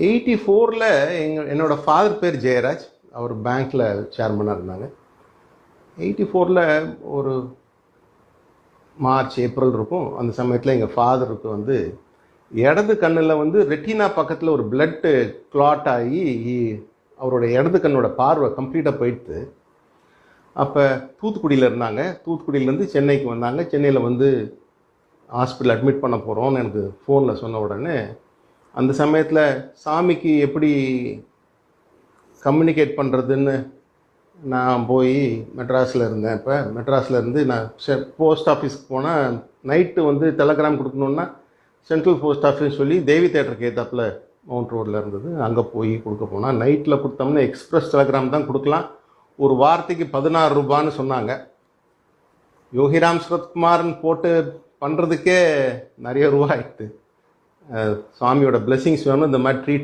84ல் என்னோடய ஃபாதர் பேர் ஜெயராஜ். அவர் பேங்க்கில் சேர்மனாக இருந்தாங்க. 84ல் ஒரு மார்ச் ஏப்ரல் இருக்கும். அந்த சமயத்தில் எங்கள் ஃபாதருக்கு வந்து இடது கண்ணில் வந்து ரெட்டினா பக்கத்தில் ஒரு பிளட்டு கிளாட் ஆகி அவருடைய இடது கண்ணோட பார்வை கம்ப்ளீட்டாக போயிடுது. அப்போ தூத்துக்குடியில் இருந்தாங்க. தூத்துக்குடியிலேருந்து சென்னைக்கு வந்தாங்க. சென்னையில் வந்து ஹாஸ்பிட்டல் அட்மிட் பண்ண போகிறோன்னு எனக்கு ஃபோனில் சொன்ன உடனே அந்த சமயத்தில் சாமிக்கு எப்படி கம்யூனிகேட் பண்ணுறதுன்னு நான் போய் மெட்ராஸில் இருந்தேன். இப்போ மெட்ராஸில் இருந்து நான் போஸ்ட் ஆஃபீஸ்க்கு போனால் நைட்டு வந்து டெலகிராம் கொடுக்கணுன்னா சென்ட்ரல் போஸ்ட் ஆஃபீஸ் சொல்லி தேவி தேட்டருக்கு ஏற்றாப்பில் மவுண்ட் ரோடில் இருந்தது. அங்கே போய் கொடுக்க போனால் நைட்டில் கொடுத்தோம்னா எக்ஸ்பிரஸ் டெலகிராம் தான் கொடுக்கலாம். ஒரு வார்த்தைக்கு 16 ரூபான்னு சொன்னாங்க. யோகிராம் சுரத்குமார்னு போட்டு பண்ணுறதுக்கே நிறைய ரூபா ஆகிடுது. சுவாமியோட பிளெஸிங்ஸ் வேணும். இந்த மாதிரி ட்ரீட்